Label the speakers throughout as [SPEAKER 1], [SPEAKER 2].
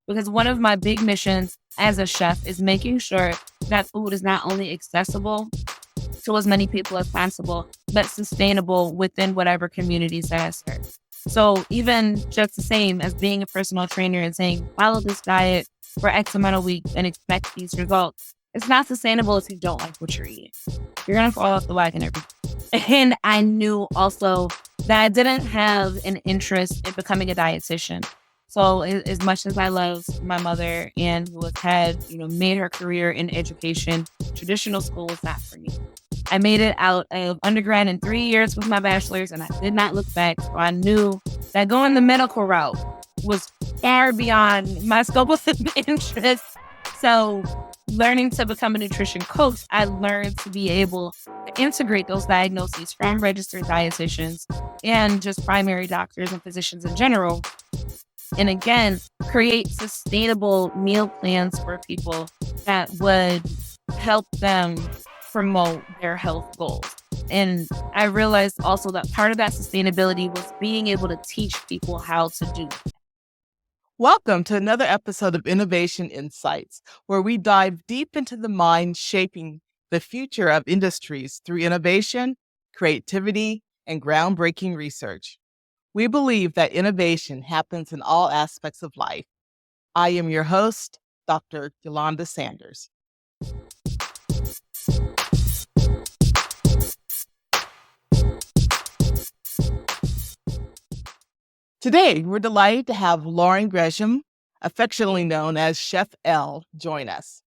[SPEAKER 1] Because one of my big missions as a chef is making sure that food is not only accessible to as many people as possible, but sustainable within whatever communities that I serve. So even just the same as being a personal trainer and saying, follow this diet for X amount of weeks and expect these results, it's not sustainable if you don't like what you're eating. You're going to fall off the wagon every day. And I knew also that I didn't have an interest in becoming a dietitian. So as much as I love my mother and who has had, made her career in education, traditional school was not for me. I made it out of undergrad in 3 years with my bachelor's and I did not look back. So I knew that going the medical route was far beyond my scope of interest. So learning to become a nutrition coach, I learned to be able to integrate those diagnoses from registered dietitians and just primary doctors and physicians in general. And again, create sustainable meal plans for people that would help them promote their health goals. And I realized also that part of that sustainability was being able to teach people how to do that.
[SPEAKER 2] Welcome to another episode of Innovation Insights, where we dive deep into the mind shaping the future of industries through innovation, creativity, and groundbreaking research. We believe that innovation happens in all aspects of life. I am your host, Dr. Eulanda Sanders. Today, we're delighted to have Lauren Gresham, affectionately known as Chef Elle, join us.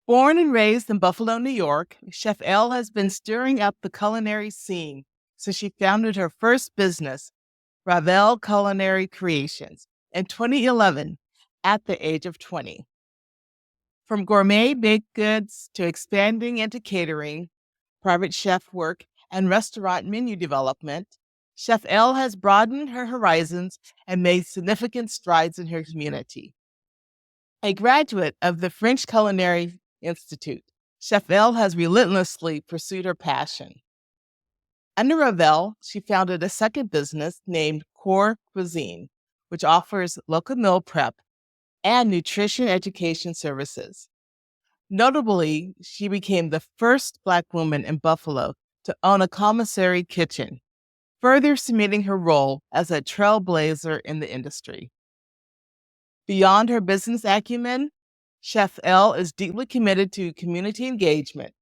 [SPEAKER 2] Born and raised in Buffalo, New York, Chef Elle has been stirring up the culinary scene since she founded her first business, Ravelle Culinary Creations, in 2011 at the age of 20. From gourmet baked goods to expanding into catering, private chef work, and restaurant menu development, Chef Elle has broadened her horizons and made significant strides in her community. A graduate of the French Culinary Institute, Chef Elle has relentlessly pursued her passion. Under Ravelle, she founded a second business named Core Cuisine, which offers local meal prep and nutrition education services. Notably, she became the first Black woman in Buffalo to own a commissary kitchen, further cementing her role as a trailblazer in the industry. Beyond her business acumen, Chef Elle is deeply committed to community engagement,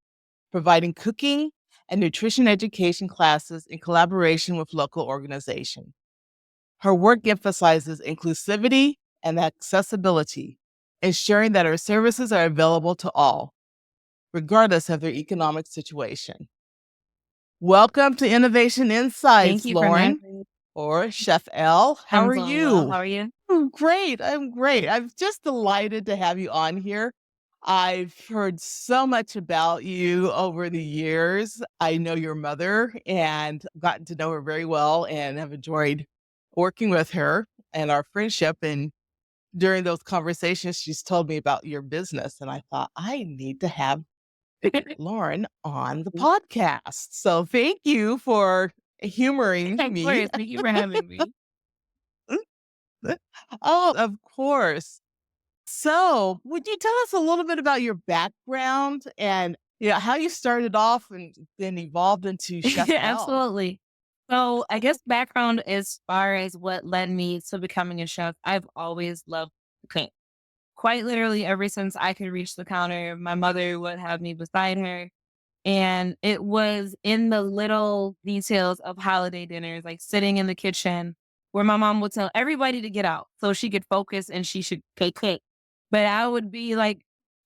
[SPEAKER 2] providing cooking and nutrition education classes in collaboration with local organizations. Her work emphasizes inclusivity and accessibility, ensuring that her services are available to all, regardless of their economic situation. Welcome to Innovation Insights,
[SPEAKER 1] Thank you
[SPEAKER 2] Lauren,
[SPEAKER 1] for having me.
[SPEAKER 2] or Chef Elle. How
[SPEAKER 1] I'm
[SPEAKER 2] are
[SPEAKER 1] doing well. How
[SPEAKER 2] you?
[SPEAKER 1] are you?
[SPEAKER 2] I'm great. I'm great. I'm just delighted to have you on here. I've heard so much about you over the years. I know your mother and gotten to know her very well and have enjoyed working with her and our friendship. And during those conversations, she's told me about your business. And I thought, I need to have Lauren on the podcast. So thank you for humoring
[SPEAKER 1] Of
[SPEAKER 2] me.
[SPEAKER 1] course. Thank you for having me.
[SPEAKER 2] Oh, of course. So, would you tell us a little bit about your background and how you started off and then evolved into Chef Elle?
[SPEAKER 1] Absolutely. So I guess background as far as what led me to becoming a chef, I've always loved cooking. Quite literally ever since I could reach the counter, my mother would have me beside her. And it was in the little details of holiday dinners, like sitting in the kitchen where my mom would tell everybody to get out so she could focus and she should cook. But I would be like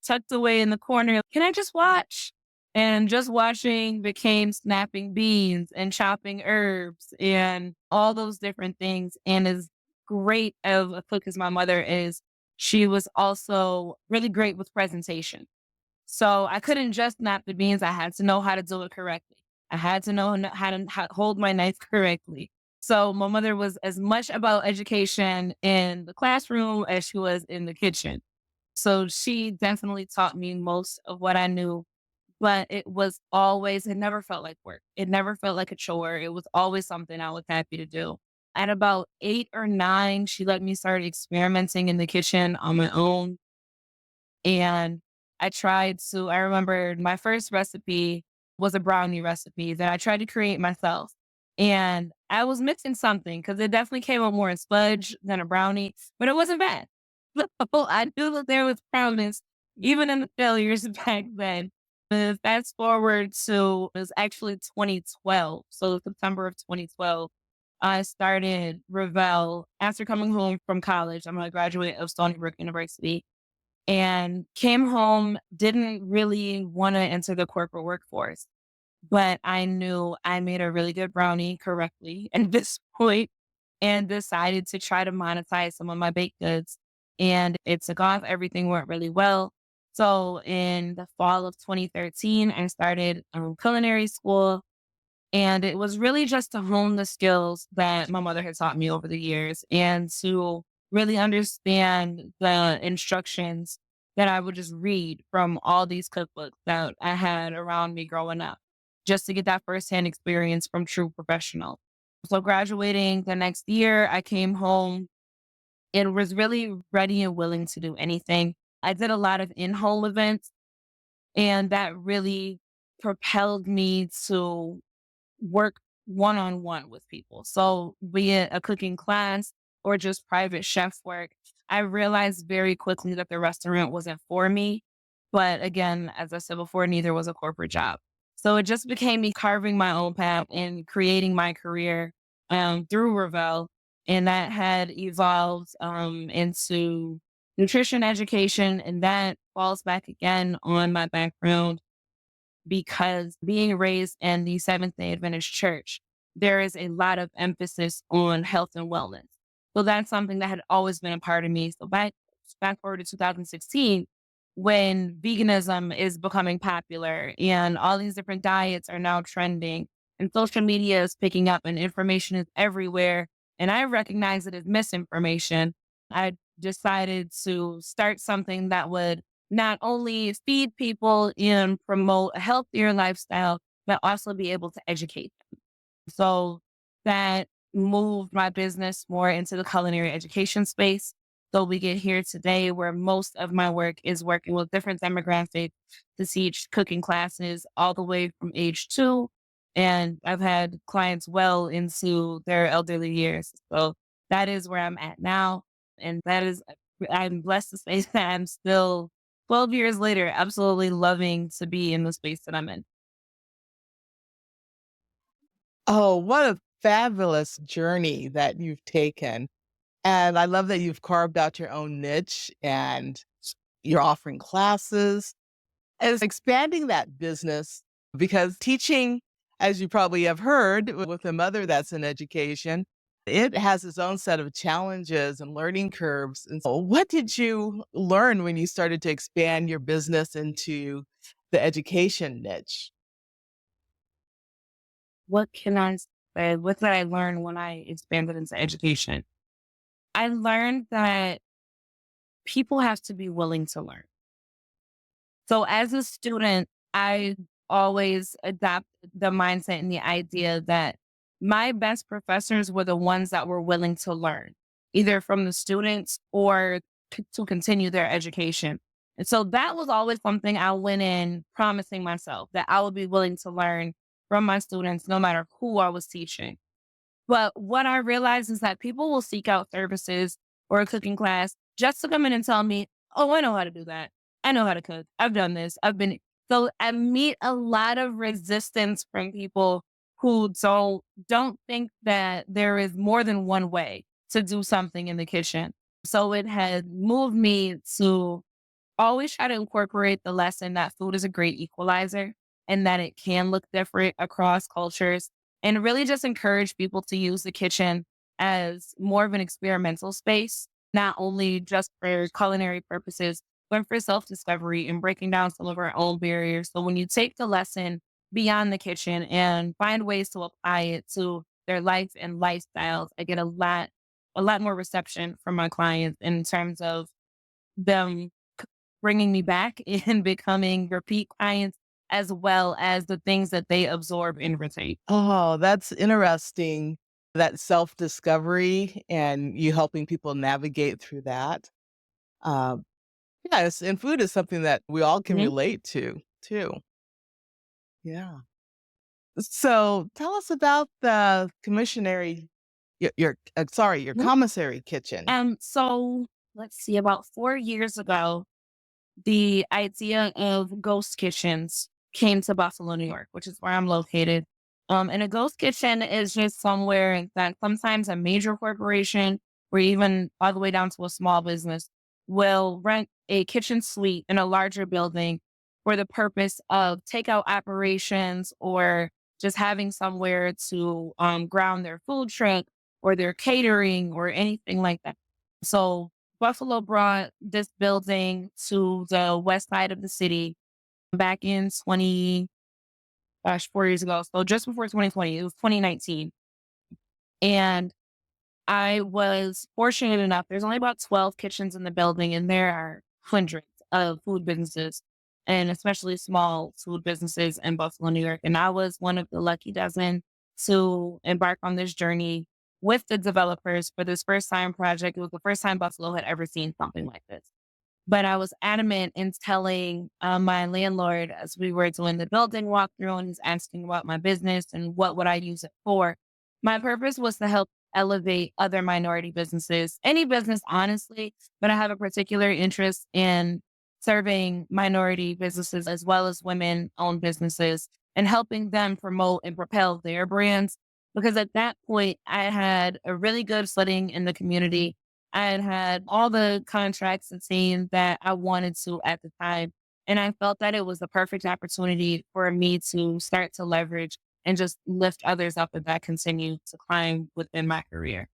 [SPEAKER 1] tucked away in the corner. Can I just watch? And just watching became snapping beans and chopping herbs and all those different things. And as great of a cook as my mother is, she was also really great with presentation. So I couldn't just snap the beans. I had to know how to do it correctly. I had to know how to hold my knife correctly. So my mother was as much about education in the classroom as she was in the kitchen. So she definitely taught me most of what I knew, but it never felt like work. It never felt like a chore. It was always something I was happy to do. At about 8 or 9, she let me start experimenting in the kitchen on my own. And I remember my first recipe was a brownie recipe that I tried to create myself. And I was mixing something because it definitely came out more in sponge than a brownie, but it wasn't bad. So I knew that there was promise even in the failures back then. But fast forward to it was actually 2012. So September of 2012, I started Ravelle after coming home from college. I'm a graduate of Stony Brook University and came home, didn't really want to enter the corporate workforce. But I knew I made a really good brownie correctly at this point and decided to try to monetize some of my baked goods. And it took off. Everything went really well. So in the fall of 2013, I started culinary school. And it was really just to hone the skills that my mother had taught me over the years and to really understand the instructions that I would just read from all these cookbooks that I had around me growing up, just to get that firsthand experience from true professionals. So graduating the next year, I came home and was really ready and willing to do anything. I did a lot of in-home events, and that really propelled me to work one on one with people. So, be it a cooking class or just private chef work, I realized very quickly that the restaurant wasn't for me. But again, as I said before, neither was a corporate job. So, it just became me carving my own path and creating my career through Ravelle. And that had evolved into nutrition education. And that falls back again on my background because being raised in the Seventh day Adventist church, there is a lot of emphasis on health and wellness. So that's something that had always been a part of me. So back forward to 2016, when veganism is becoming popular and all these different diets are now trending and social media is picking up and information is everywhere. And I recognize it as misinformation. I decided to start something that would not only feed people and promote a healthier lifestyle, but also be able to educate them. So that moved my business more into the culinary education space. So we get here today where most of my work is working with different demographics to teach cooking classes all the way from age 2. And I've had clients well into their elderly years. So that is where I'm at now. And that is, I'm blessed to say that I'm still 12 years later, absolutely loving to be in the space that I'm in.
[SPEAKER 2] Oh, what a fabulous journey that you've taken. And I love that you've carved out your own niche and you're offering classes and it's expanding that business because teaching, as you probably have heard with a mother that's in education, it has its own set of challenges and learning curves. And so, what did you learn when you started to expand your business into the education niche?
[SPEAKER 1] What can I say? What did I learn when I expanded into education? I learned that people have to be willing to learn. So as a student, I always adopt the mindset and the idea that my best professors were the ones that were willing to learn, either from the students or to continue their education. And so that was always something I went in promising myself that I would be willing to learn from my students, no matter who I was teaching. But what I realized is that people will seek out services or a cooking class just to come in and tell me, oh, I know how to do that. I know how to cook. I've done this. So I meet a lot of resistance from people who don't think that there is more than one way to do something in the kitchen. So it had moved me to always try to incorporate the lesson that food is a great equalizer and that it can look different across cultures, and really just encourage people to use the kitchen as more of an experimental space, not only just for culinary purposes, but for self discovery and breaking down some of our own barriers. So when you take the lesson beyond the kitchen and find ways to apply it to their life and lifestyles, I get a lot more reception from my clients in terms of them bringing me back and becoming repeat clients, as well as the things that they absorb and retain.
[SPEAKER 2] Oh, that's interesting that self-discovery and you helping people navigate through that. Um, yes, and food is something that we all can
[SPEAKER 1] Mhm.
[SPEAKER 2] relate to too. Yeah. So tell us about the commissionary your
[SPEAKER 1] Mhm.
[SPEAKER 2] commissary kitchen.
[SPEAKER 1] So let's see, about 4 years ago, the idea of ghost kitchens came to Buffalo, New York, which is where I'm located. And a ghost kitchen is just somewhere that sometimes a major corporation or even all the way down to a small business will rent a kitchen suite in a larger building for the purpose of takeout operations or just having somewhere to ground their food truck or their catering or anything like that. So Buffalo brought this building to the west side of the city back in 4 years ago. So just before 2020, it was 2019. And I was fortunate enough, there's only about 12 kitchens in the building, and there are hundreds of food businesses and especially small food businesses in Buffalo, New York. And I was one of the lucky dozen to embark on this journey with the developers for this first time project. It was the first time Buffalo had ever seen something like this. But I was adamant in telling my landlord as we were doing the building walkthrough and he's asking about my business and what would I use it for. My purpose was to help elevate other minority businesses, any business, honestly, but I have a particular interest in serving minority businesses as well as women owned businesses and helping them promote and propel their brands. Because at that point, I had a really good footing in the community. I had all the contracts and team that I wanted to at the time. And I felt that it was the perfect opportunity for me to start to leverage and just lift others up and that continue to climb within my career.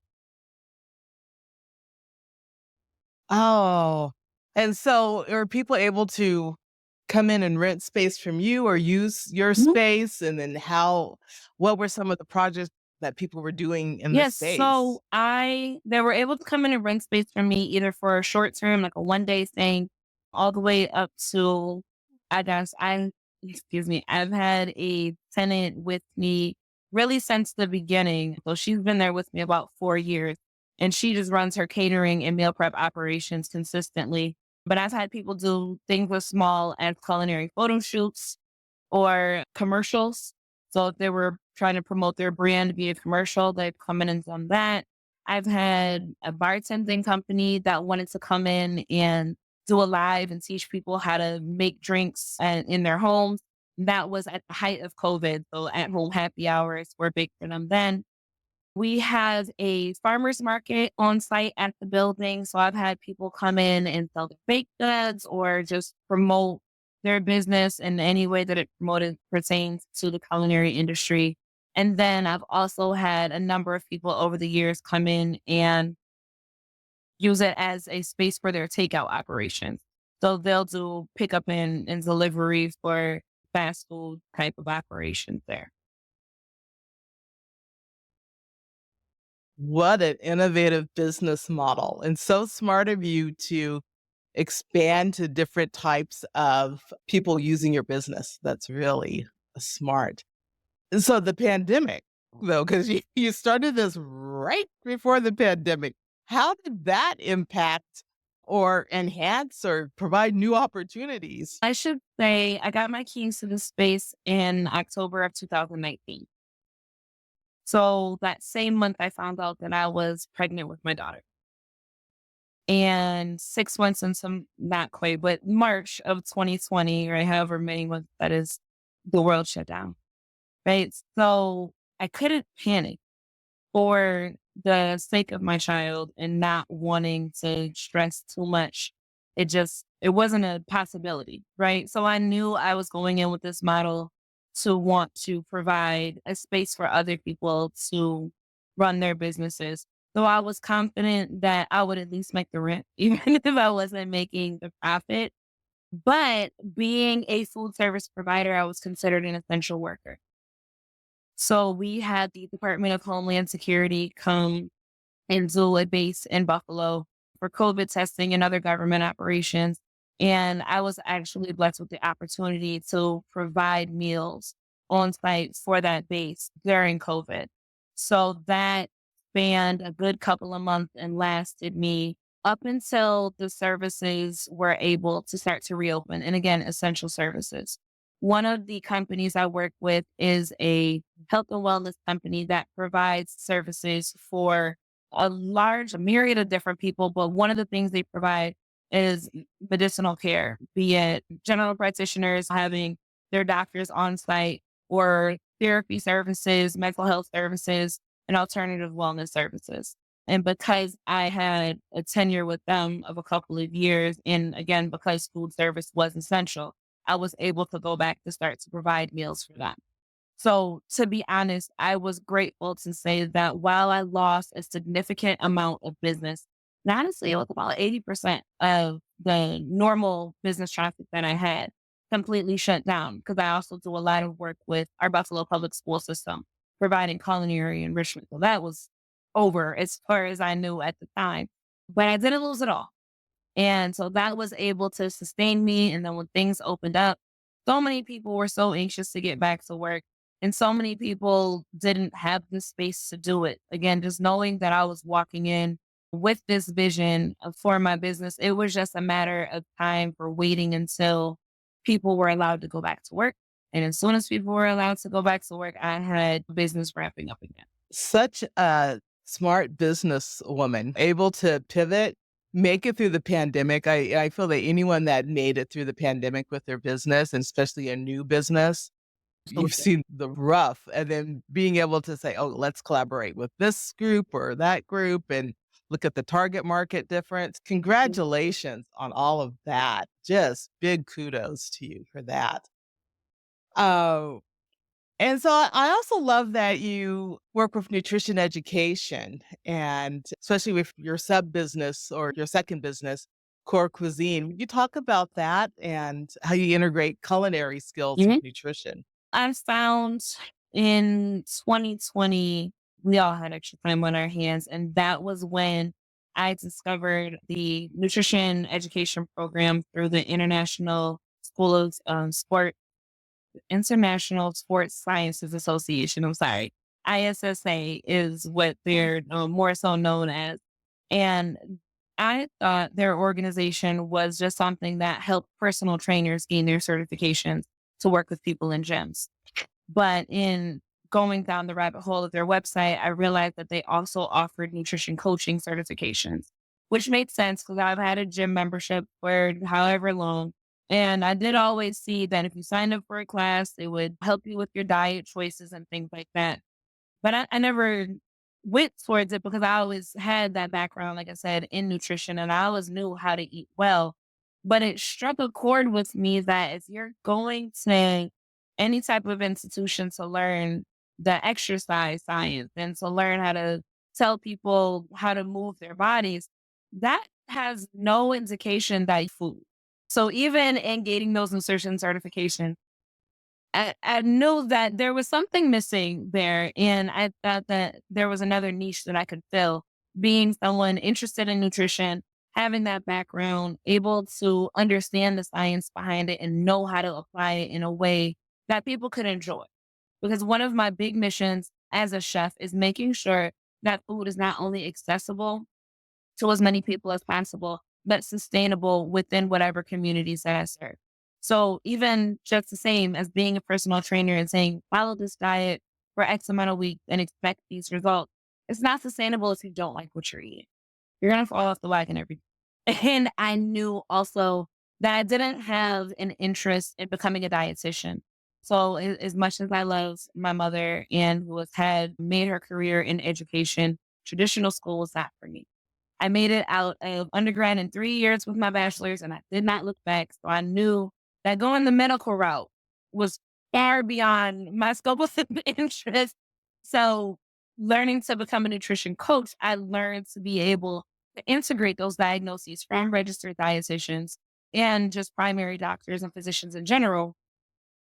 [SPEAKER 2] Oh, and so are people able to come in and rent space from you or use your space? And then what were some of the projects that people were doing in the
[SPEAKER 1] Yes,
[SPEAKER 2] space?
[SPEAKER 1] so they were able to come in and rent space from me either for a short term, like a 1 day thing, all the way up to I guess I excuse me, I've had a tenant with me really since the beginning. So she's been there with me about 4 years and she just runs her catering and meal prep operations consistently. But I've had people do things as small as culinary photo shoots or commercials. So if they were trying to promote their brand via commercial, they've come in and done that. I've had a bartending company that wanted to come in and do a live and teach people how to make drinks in their homes. That was at the height of COVID. So at home happy hours were big for them then. We have a farmer's market on site at the building. So I've had people come in and sell their baked goods or just promote their business in any way that it promoted pertains to the culinary industry. And then I've also had a number of people over the years come in and use it as a space for their takeout operations. So they'll do pickup and delivery for fast food type of operations there.
[SPEAKER 2] What an innovative business model, and so smart of you to expand to different types of people using your business. That's really smart. And so the pandemic, though, because you started this right before the pandemic, how did that impact or enhance or provide new opportunities?
[SPEAKER 1] I should say I got my keys to the space in October of 2019. So that same month, I found out that I was pregnant with my daughter. And 6 months and some, not quite, but March of 2020, or however many months that is, the world shut down. Right. So I couldn't panic for the sake of my child and not wanting to stress too much. It wasn't a possibility. Right. So I knew I was going in with this model to want to provide a space for other people to run their businesses. So I was confident that I would at least make the rent, even if I wasn't making the profit. But being a food service provider, I was considered an essential worker. So we had the Department of Homeland Security come and do a base in Buffalo for COVID testing and other government operations. And I was actually blessed with the opportunity to provide meals on site for that base during COVID. So that spanned a good couple of months and lasted me up until the services were able to start to reopen. And again, essential services. One of the companies I work with is a health and wellness company that provides services for a myriad of different people. But one of the things they provide is medicinal care, be it general practitioners having their doctors on site or therapy services, mental health services, and alternative wellness services. And because I had a tenure with them of a couple of years, and again, because food service was essential, I was able to go back to start to provide meals for them. So, to be honest, I was grateful to say that while I lost a significant amount of business, and honestly, it was about 80% of the normal business traffic that I had completely shut down because I also do a lot of work with our Buffalo public school system, providing culinary enrichment. So that was over as far as I knew at the time, but I didn't lose it all. And so that was able to sustain me. And then when things opened up, so many people were so anxious to get back to work. And so many people didn't have the space to do it. Again, just knowing that I was walking in with this vision for my business, it was just a matter of time for waiting until people were allowed to go back to work. And as soon as people were allowed to go back to work, I had business wrapping up again.
[SPEAKER 2] Such a smart businesswoman, able to pivot, make it through the pandemic. I feel that anyone that made it through the pandemic with their business, and especially a new business, you've seen the rough, and then being able to say, "Oh, let's collaborate with this group or that group," and look at the target market difference. Congratulations on all of that. Just big kudos to you for that. Oh, and so I also love that you work with nutrition education, and especially with your sub business or your second business, Core Cuisine. Would you talk about that and how you integrate culinary skills with nutrition?
[SPEAKER 1] I found in 2020, we all had extra time on our hands. And that was when I discovered the nutrition education program through the International Sports Sciences Association. I'm sorry. ISSA is what they're more so known as. And I thought their organization was just something that helped personal trainers gain their certifications to work with people in gyms. But in going down the rabbit hole of their website, I realized that they also offered nutrition coaching certifications, which made sense because I've had a gym membership for however long. And I did always see that if you signed up for a class, it would help you with your diet choices and things like that. But I never went towards it because I always had that background, like I said, in nutrition, and I always knew how to eat well. But it struck a chord with me that if you're going to any type of institution to learn the exercise science and to learn how to tell people how to move their bodies, that has no indication that food. So even in getting those nutrition certifications, I knew that there was something missing there, and I thought that there was another niche that I could fill. Being someone interested in nutrition, having that background, able to understand the science behind it and know how to apply it in a way that people could enjoy. Because one of my big missions as a chef is making sure that food is not only accessible to as many people as possible, but sustainable within whatever communities that I serve. So even just the same as being a personal trainer and saying, follow this diet for X amount of weeks and expect these results, it's not sustainable if you don't like what you're eating. You're going to fall off the wagon every And I knew also that I didn't have an interest in becoming a dietitian. So as much as I love my mother and who has had made her career in education, traditional school was not for me. I made it out of undergrad in 3 years with my bachelor's, and I did not look back. So I knew that going the medical route was far beyond my scope of interest. So learning to become a nutrition coach, I learned to be able to integrate those diagnoses from registered dietitians and just primary doctors and physicians in general.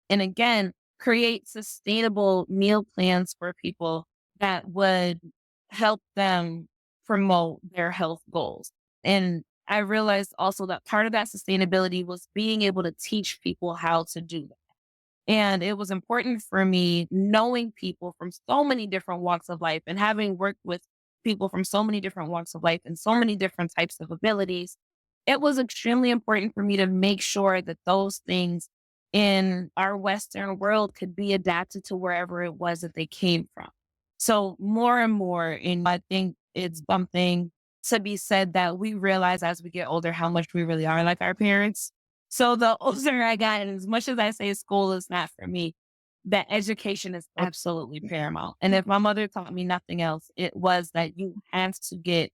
[SPEAKER 1] And again, create sustainable meal plans for people that would help them promote their health goals. And I realized also that part of that sustainability was being able to teach people how to do that. And it was important for me knowing people from so many different walks of life and having worked with people from so many different walks of life and so many different types of abilities, it was extremely important for me to make sure that those things in our Western world could be adapted to wherever it was that they came from. So more and more, and I think it's something to be said that we realize as we get older how much we really are like our parents. So the older I got, and as much as I say school is not for me, that education is absolutely paramount. And if my mother taught me nothing else, it was that you have to get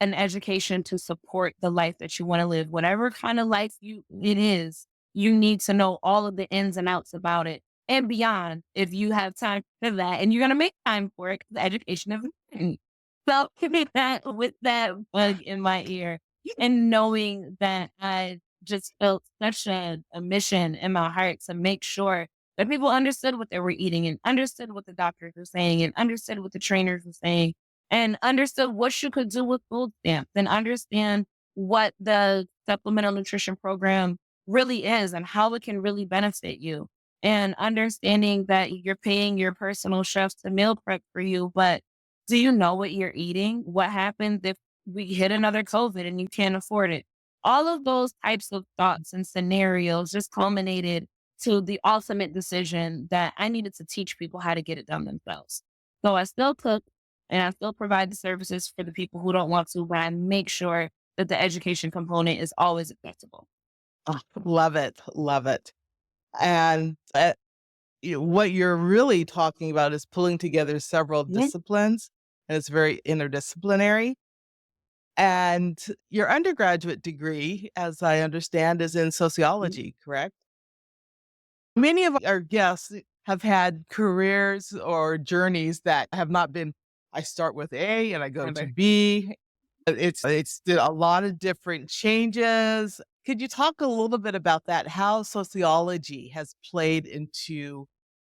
[SPEAKER 1] an education to support the life that you want to live. Whatever kind of life it is, you need to know all of the ins and outs about it and beyond if you have time for that. And you're gonna make time for it because education is important. So with that bug in my ear and knowing that I just felt such a mission in my heart to make sure that people understood what they were eating and understood what the doctors were saying and understood what the trainers were saying and understood what you could do with food stamps and understand what the supplemental nutrition program really is and how it can really benefit you. And understanding that you're paying your personal chefs to meal prep for you, but do you know what you're eating? What happens if we hit another COVID and you can't afford it? All of those types of thoughts and scenarios just culminated to the ultimate decision that I needed to teach people how to get it done themselves. So I still cook and I still provide the services for the people who don't want to, but I make sure that the education component is always accessible.
[SPEAKER 2] Oh, love it. Love it. And what you're really talking about is pulling together several
[SPEAKER 1] Yeah.
[SPEAKER 2] disciplines, and it's very interdisciplinary. And your undergraduate degree, as I understand, is in
[SPEAKER 1] Mhm.
[SPEAKER 2] sociology, correct? Many of our guests have had careers or journeys that have not been, I start with A and I go to
[SPEAKER 1] Ever.
[SPEAKER 2] B. It's did a lot of different changes. Could you talk a little bit about that? How sociology has played into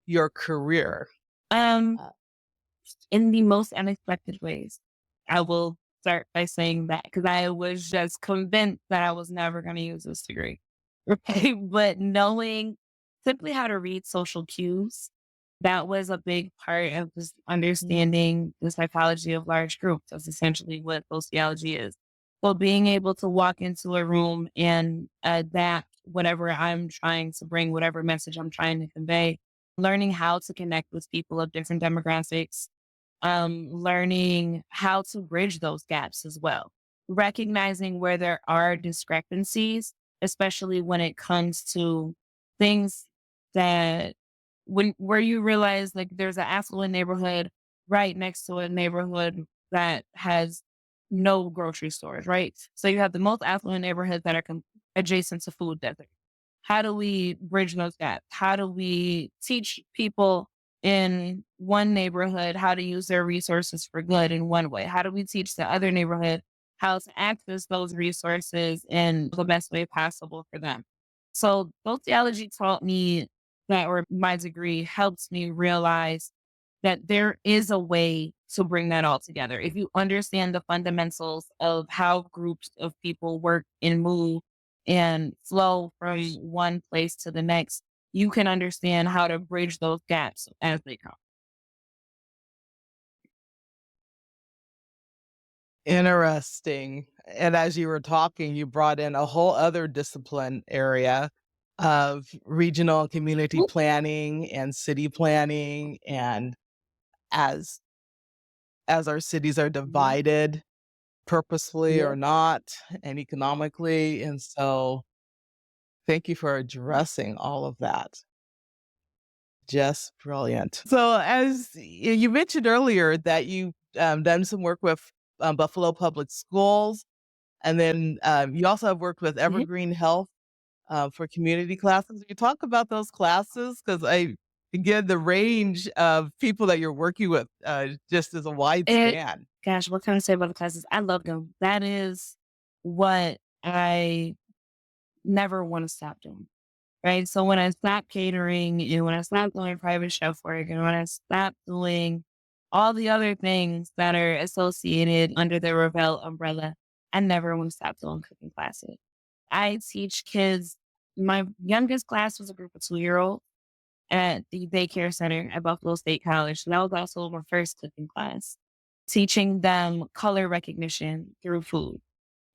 [SPEAKER 2] your career?
[SPEAKER 1] Um,
[SPEAKER 2] Uh,
[SPEAKER 1] in the most unexpected ways. I will start by saying that because I was just convinced that I was never going to use this degree. Right. But knowing simply how to read social cues, that was a big part of just
[SPEAKER 2] mm,
[SPEAKER 1] understanding the psychology of large groups. That's essentially what sociology is. So being able to walk into a room and adapt whatever I'm trying to bring, whatever message I'm trying to convey, learning how to connect with people of different demographics, learning how to bridge those gaps as well, recognizing where there are discrepancies, especially when it comes to things that where you realize like there's an affluent neighborhood right next to a neighborhood that has no grocery stores, right? So you have the most affluent neighborhoods that are adjacent to food deserts. How do we bridge those gaps? How do we teach people in one neighborhood how to use their resources for good in one way? How do we teach the other neighborhood how to access those resources in the best way possible for them? So sociology taught me that, or my degree helps me realize that there is a way to bring that all together. If you understand the fundamentals of how groups of people work and move and flow from one place to the next, you can understand how to bridge those gaps as they come.
[SPEAKER 2] Interesting. And as you were talking, you brought in a whole other discipline area of regional and community
[SPEAKER 1] Whoop.
[SPEAKER 2] planning and city planning. And as our cities are
[SPEAKER 1] Mhm.
[SPEAKER 2] divided purposefully or
[SPEAKER 1] Yep.
[SPEAKER 2] not and economically. And so thank you for addressing all of that. Just brilliant. So, as you mentioned earlier, that you done some work with Buffalo Public Schools, and then you also have worked with
[SPEAKER 1] Mhm.
[SPEAKER 2] Evergreen Health for community classes. You talk about those classes because I again the range of people that you're working with just is a wide
[SPEAKER 1] It
[SPEAKER 2] span.
[SPEAKER 1] Gosh, what can I say about the classes? I love them. That is what I never want to stop doing. Right. So when I stopped catering and when I stopped doing private chef work and when I stopped doing all the other things that are associated under the Ravelle umbrella, I never want to stop doing cooking classes. I teach kids. My youngest class was a group of 2-year-olds at the daycare center at Buffalo State College. So that was also my first cooking class. teaching them color recognition through food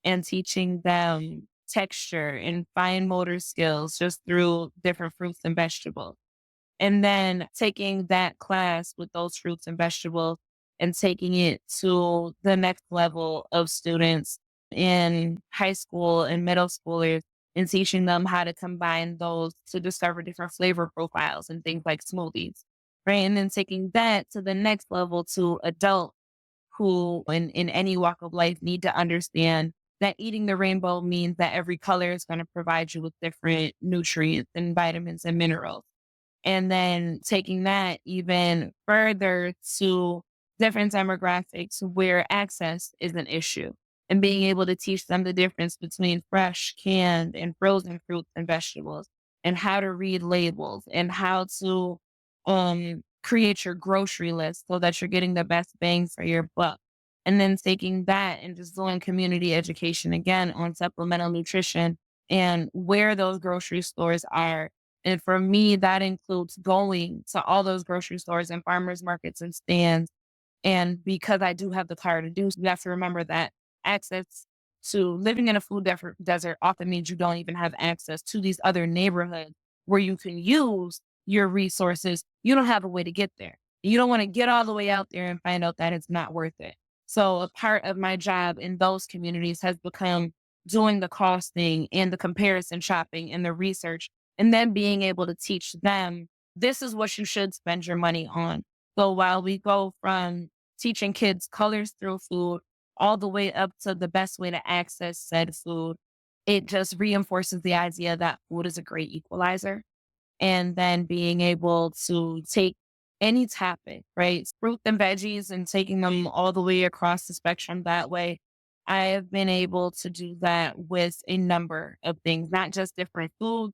[SPEAKER 1] and teaching them texture and fine motor skills just through different fruits and vegetables. And then taking that class with those fruits and vegetables and taking it to the next level of students in high school and middle schoolers and teaching them how to combine those to discover different flavor profiles and things like smoothies. Right. And then taking that to the next level to adults who in any walk of life need to understand that eating the rainbow means that every color is going to provide you with different nutrients and vitamins and minerals. And then taking that even further to different demographics where access is an issue and being able to teach them the difference between fresh, canned, and frozen fruits and vegetables and how to read labels and how to create your grocery list so that you're getting the best bang for your buck. And then taking that and just doing community education again on supplemental nutrition and where those grocery stores are. And for me, that includes going to all those grocery stores and farmers markets and stands. And because I do have the car to do, so you have to remember that access to living in a desert often means you don't even have access to these other neighborhoods where you can use your resources. You don't have a way to get there. You don't want to get all the way out there and find out that it's not worth it. So a part of my job in those communities has become doing the costing and the comparison shopping and the research, and then being able to teach them this is what you should spend your money on. So while we go from teaching kids colors through food all the way up to the best way to access said food, it just reinforces the idea that food is a great equalizer. And then being able to take any topic, right? Fruit and veggies and taking them all the way across the spectrum that way. I have been able to do that with a number of things, not just different foods,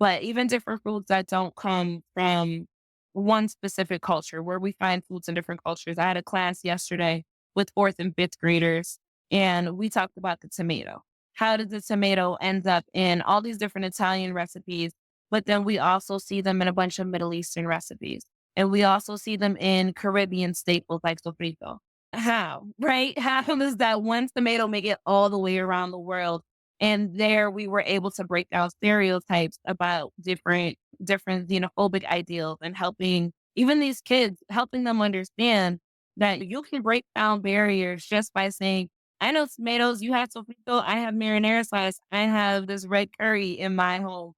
[SPEAKER 1] but even different foods that don't come from one specific culture, where we find foods in different cultures. I had a class yesterday with fourth and fifth graders, and we talked about the tomato. How did the tomato end up in all these different Italian recipes? But then we also see them in a bunch of Middle Eastern recipes. And we also see them in Caribbean staples like sofrito. How, right? How does that one tomato make it all the way around the world? And there we were able to break down stereotypes about different xenophobic ideals and helping even these kids, helping them understand that you can break down barriers just by saying, I know tomatoes, you have sofrito, I have marinara sauce, I have this red curry in my home.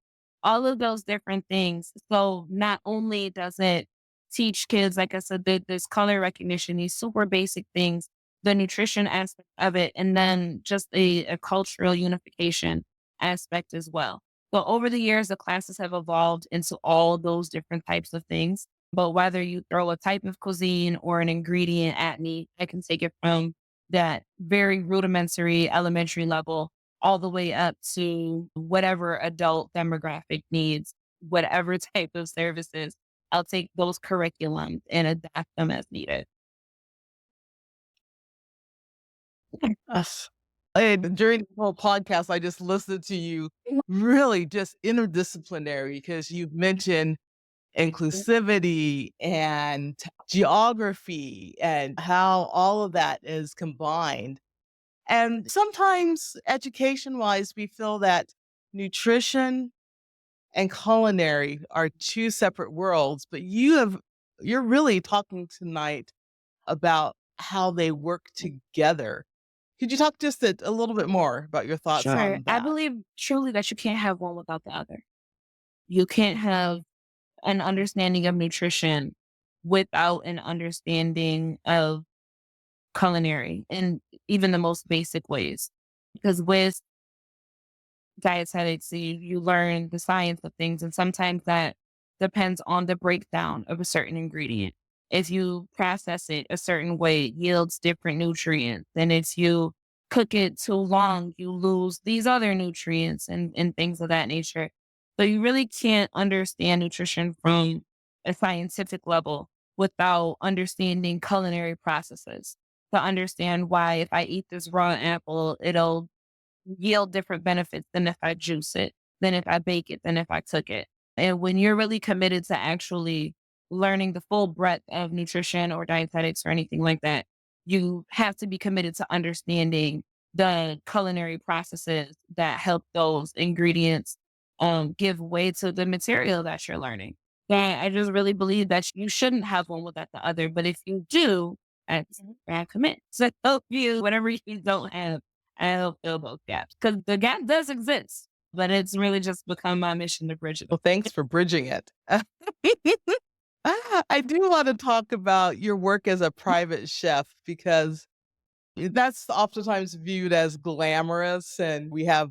[SPEAKER 1] All of those different things. So not only does it teach kids, like I said, this color recognition, these super basic things, the nutrition aspect of it, and then just a cultural unification aspect as well. So over the years, the classes have evolved into all those different types of things. But whether you throw a type of cuisine or an ingredient at me, I can take it from that very rudimentary elementary level all the way up to whatever adult demographic needs, whatever type of services. I'll take those curriculums and adapt them as needed.
[SPEAKER 2] Us. And during the whole podcast, I just listened to you really just interdisciplinary because you've mentioned inclusivity and geography and how all of that is combined. And sometimes education wise, we feel that nutrition and culinary are two separate worlds, but you're really talking tonight about how they work together. Could you talk just a little bit more about your thoughts
[SPEAKER 1] Sure.
[SPEAKER 2] on
[SPEAKER 1] I
[SPEAKER 2] that?
[SPEAKER 1] believe truly that you can't have one without the other. You can't have an understanding of nutrition without an understanding of culinary in even the most basic ways. Because with dietetics, you learn the science of things, and sometimes that depends on the breakdown of a certain ingredient. If you process it a certain way, it yields different nutrients. And if you cook it too long, you lose these other nutrients and things of that nature. So you really can't understand nutrition from a scientific level without understanding culinary processes. To understand why if I eat this raw apple, it'll yield different benefits than if I juice it, than if I bake it, than if I cook it. And when you're really committed to actually learning the full breadth of nutrition or dietetics or anything like that, you have to be committed to understanding the culinary processes that help those ingredients give way to the material that you're learning. Yeah, I just really believe that you shouldn't have one without the other. But if you do, that's where I commit. So help you, whatever you don't have, I help fill those gaps. Because the gap does exist, but it's really just become my mission to bridge it.
[SPEAKER 2] Well, thanks for bridging it. I do want to talk about your work as a private chef because that's oftentimes viewed as glamorous, and we have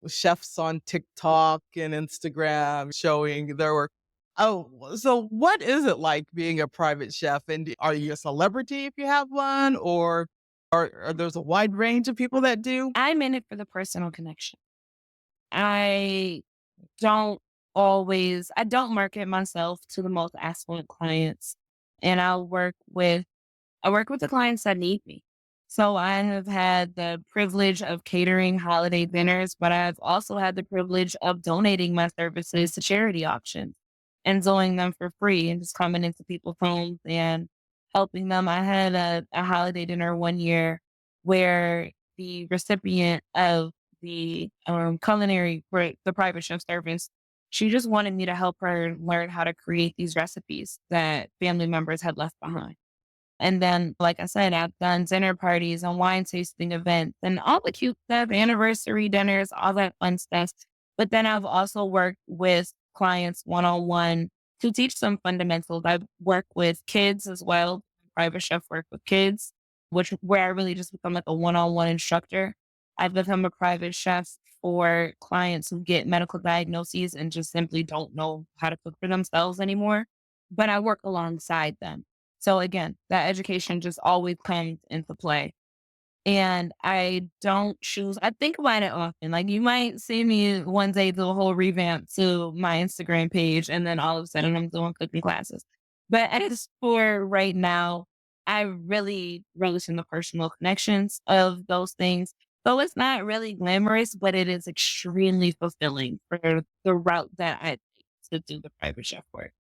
[SPEAKER 2] chefs on TikTok and Instagram showing their work. Oh, so what is it like being a private chef? And are you a celebrity if you have one, or are there's a wide range of people that do?
[SPEAKER 1] I'm in it for the personal connection. I don't I don't market myself to the most affluent clients. And I work with the clients that need me. So I have had the privilege of catering holiday dinners, but I've also had the privilege of donating my services to charity auctions and doing them for free and just coming into people's homes and helping them. I had a holiday dinner one year where the recipient of the culinary for the private chef service, she just wanted me to help her learn how to create these recipes that family members had left behind. And then, like I said, I've done dinner parties and wine tasting events and all the cute stuff, anniversary dinners, all that fun stuff. But then I've also worked with clients one on one to teach them fundamentals. I work with kids as well. Private chef work with kids, which where I really just become like a one on one instructor. I've become a private chef for clients who get medical diagnoses and just simply don't know how to cook for themselves anymore. But I work alongside them. So again, that education just always comes into play. And I don't choose, I think about it often. Like you might see me one day do a whole revamp to my Instagram page, and then all of a sudden I'm doing cooking classes. But as for right now, I really relish in the personal connections of those things. So it's not really glamorous, but it is extremely fulfilling for the route that I take to do the private chef work.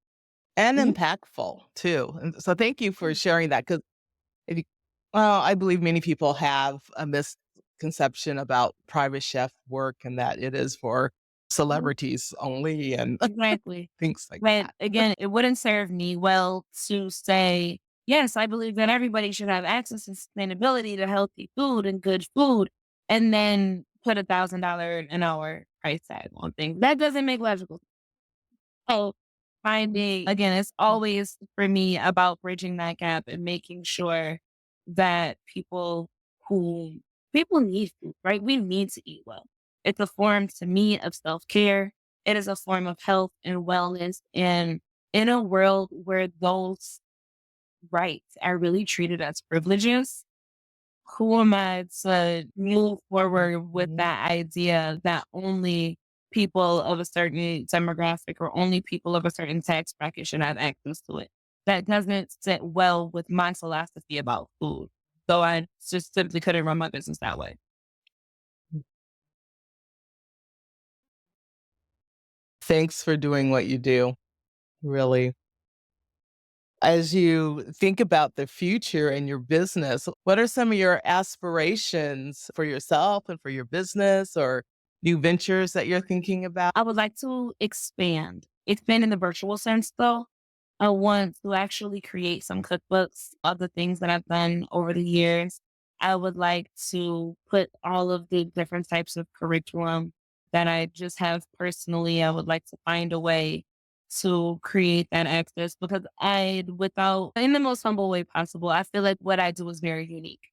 [SPEAKER 2] And
[SPEAKER 1] Mhm.
[SPEAKER 2] impactful too. And so thank you for sharing that because if you, well, I believe many people have a misconception about private chef work and that it is for
[SPEAKER 1] Mhm.
[SPEAKER 2] celebrities only and
[SPEAKER 1] Exactly.
[SPEAKER 2] things like
[SPEAKER 1] But
[SPEAKER 2] that.
[SPEAKER 1] again, it wouldn't serve me well to say, yes, I believe that everybody should have access to sustainability to healthy food and good food, and then put $1,000 an hour price tag on things. That doesn't make logical sense. So finding, again, it's always for me about bridging that gap and making sure that who people need food, right? We need to eat well. It's a form to me of self care. It is a form of health and wellness. And in a world where those rights are really treated as privileges, who am I to move forward with
[SPEAKER 2] Mhm.
[SPEAKER 1] that idea that only people of a certain demographic or only people of a certain tax bracket should have access to it? That doesn't sit well with my philosophy about food. So I just simply couldn't run my business that way.
[SPEAKER 2] Thanks for doing what you do, really. As you think about the future and your business, what are some of your aspirations for yourself and for your business or new ventures that you're thinking about?
[SPEAKER 1] I would like to expand. Expand in the virtual sense though. I want to actually create some cookbooks of the things that I've done over the years. I would like to put all of the different types of curriculum that I just have personally. I would like to find a way to create that access because without, in the most humble way possible, I feel like what I do is very unique.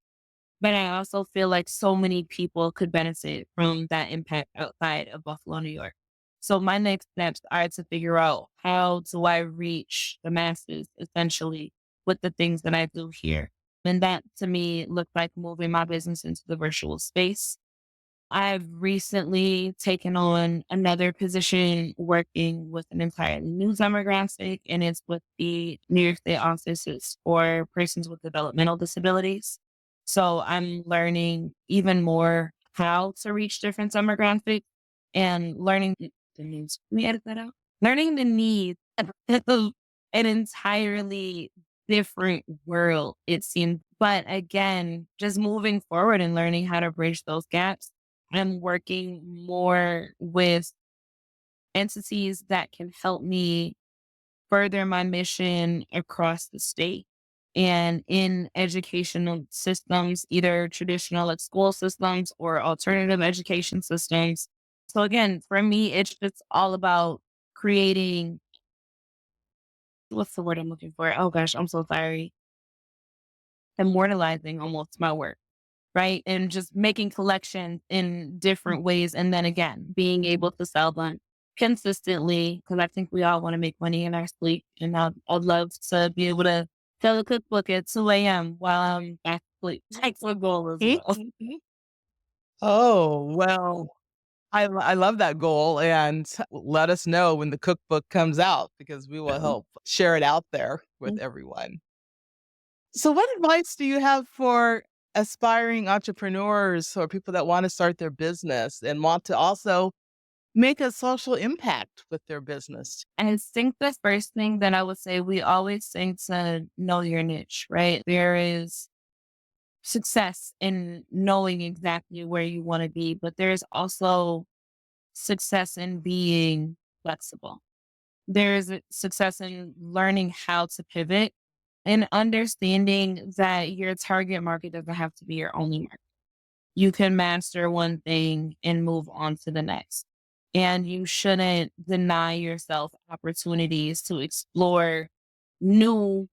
[SPEAKER 1] But I also feel like so many people could benefit from that impact outside of Buffalo, New York. So my next steps are to figure out how do I reach the masses essentially with the things that I do here. And that to me looked like moving my business into the virtual space. I've recently taken on another position working with an entirely new demographic, and it's with the New York State offices for persons with developmental disabilities. So I'm learning even more how to reach different demographics and learning the needs. Can we edit that out? Learning the needs of an entirely different world, it seemed. But again, just moving forward and learning how to bridge those gaps, I'm working more with entities that can help me further my mission across the state and in educational systems, either traditional like school systems or alternative education systems. So again, for me, it's just all about creating what's the word I'm looking for? Oh gosh, I'm so sorry. Immortalizing almost my work, right? And just making collections in different ways. And then again, being able to sell them consistently because I think we all want to make money in our sleep. And I'd love to be able to sell a cookbook at 2 a.m. while I'm back asleep. That's a goal as well.
[SPEAKER 2] Oh, well, I love that goal, and let us know when the cookbook comes out because we will help share it out there with everyone. So what advice do you have for aspiring entrepreneurs or people that want to start their business and want to also make a social impact with their business?
[SPEAKER 1] And I think the first thing that I would say, we always say to know your niche, right? There is success in knowing exactly where you want to be, but there's also success in being flexible. There's a success in learning how to pivot and understanding that your target market doesn't have to be your only market. You can master one thing and move on to the next. And you shouldn't deny yourself opportunities to explore new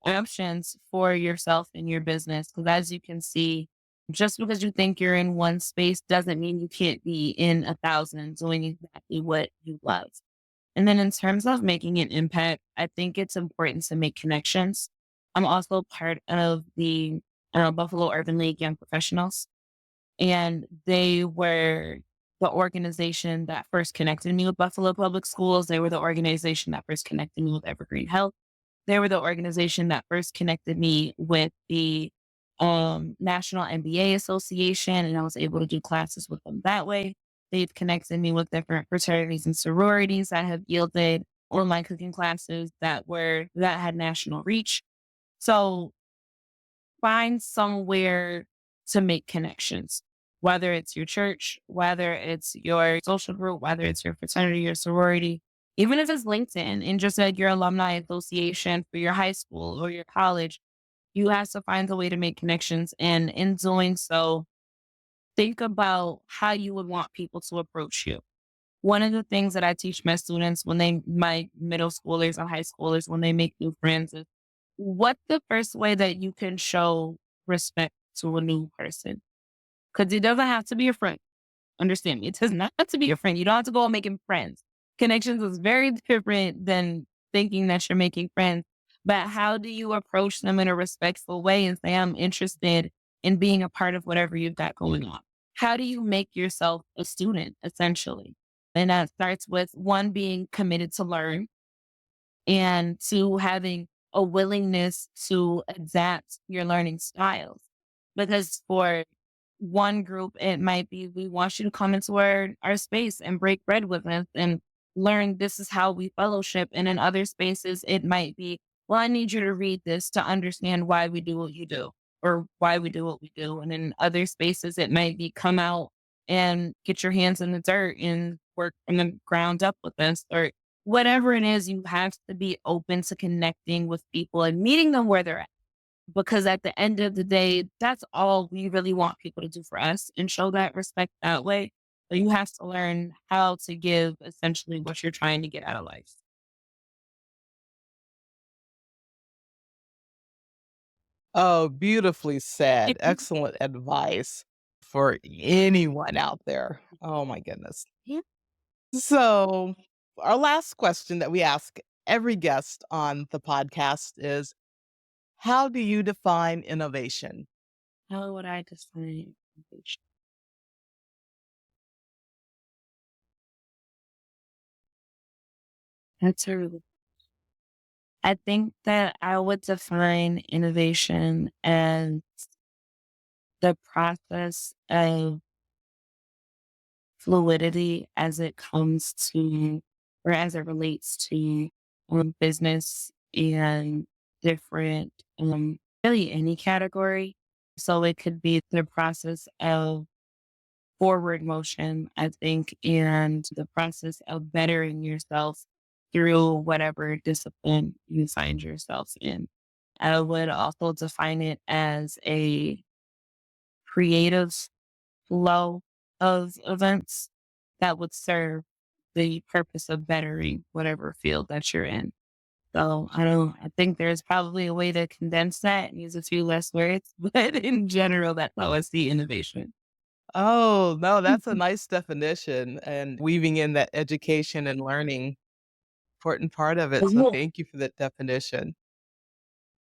[SPEAKER 1] options for yourself and your business. Because as you can see, just because you think you're in one space doesn't mean you can't be in 1,000 doing exactly what you love. And then in terms of making an impact, I think it's important to make connections. I'm also part of the Buffalo Urban League Young Professionals, and they were the organization that first connected me with Buffalo Public Schools. They were the organization that first connected me with Evergreen Health. They were the organization that first connected me with the National MBA Association, and I was able to do classes with them that way. They've connected me with different fraternities and sororities that have yielded online cooking classes that had national reach. So find somewhere to make connections, whether it's your church, whether it's your social group, whether it's your fraternity or sorority, even if it's LinkedIn and just at your alumni association for your high school or your college, you have to find a way to make connections. And in doing so, think about how you would want people to approach you. One of the things that I teach my students my middle schoolers and high schoolers, when they make new friends is what's the first way that you can show respect to a new person? Because it doesn't have to be a friend. Understand me. It does not have to be a friend. You don't have to go out making friends. Connections is very different than thinking that you're making friends. But how do you approach them in a respectful way and say, I'm interested in being a part of whatever you've got going on? How do you make yourself a student, essentially? And that starts with one, being committed to learn, and two, having a willingness to adapt your learning styles. Because for one group, it might be, we want you to come into our space and break bread with us and learn this is how we fellowship. And in other spaces, it might be, well, I need you to read this to understand why we do what you do or why we do what we do. And in other spaces, it might be, come out and get your hands in the dirt and work from the ground up with us, or whatever it is. You have to be open to connecting with people and meeting them where they're at. Because at the end of the day, that's all we really want people to do for us and show that respect that way. So you have to learn how to give essentially what you're trying to get out of life.
[SPEAKER 2] Oh, beautifully said. Excellent advice for anyone out there. Oh my goodness.
[SPEAKER 1] Yeah.
[SPEAKER 2] So, our last question that we ask every guest on the podcast is, how do you define innovation?
[SPEAKER 1] How would I define innovation? That's a really, I think that I would define innovation as the process of fluidity as it comes to, or as it relates to business and different, really any category. So it could be the process of forward motion, I think, and the process of bettering yourself through whatever discipline you find yourself in. I would also define it as a creative flow of events that would serve the purpose of bettering whatever field that you're in. So I think there's probably a way to condense that and use a few less words, but in general, that's how I see innovation.
[SPEAKER 2] Oh, no, that's a nice definition and weaving in that education and learning, important part of it. So thank you for that definition.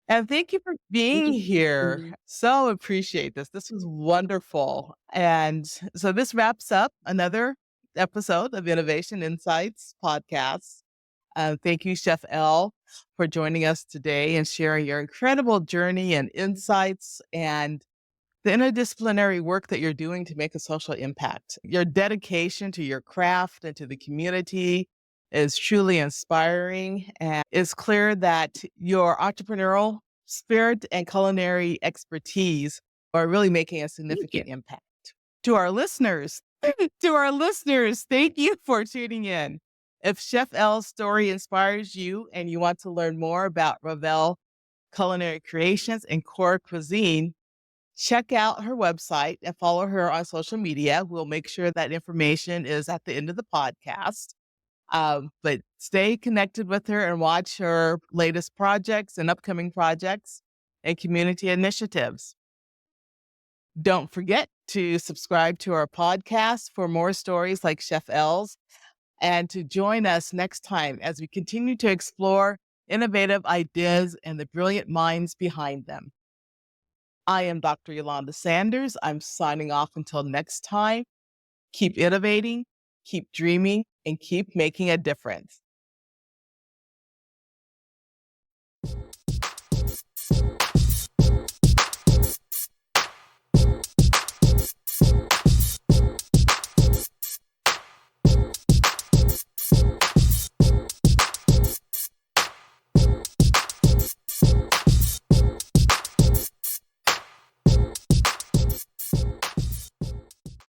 [SPEAKER 2] And thank you for being here. So appreciate this. This was wonderful. And so this wraps up another episode of Innovation Insights podcast. Thank you, Chef Elle, for joining us today and sharing your incredible journey and insights and the interdisciplinary work that you're doing to make a social impact. Your dedication to your craft and to the community is truly inspiring. And it's clear that your entrepreneurial spirit and culinary expertise are really making a
[SPEAKER 1] Thank you.
[SPEAKER 2] significant impact. To our listeners, thank you for tuning in. If Chef Elle's story inspires you and you want to learn more about Ravelle Culinary Creations and core cuisine, check out her website and follow her on social media. We'll make sure that information is at the end of the podcast. But stay connected with her and watch her latest projects and upcoming projects and community initiatives. Don't forget to subscribe to our podcast for more stories like Chef Elle's and to join us next time as we continue to explore innovative ideas and the brilliant minds behind them. I am Dr. Eulanda Sanders. I'm signing off until next time. Keep innovating, keep dreaming, and keep making a difference.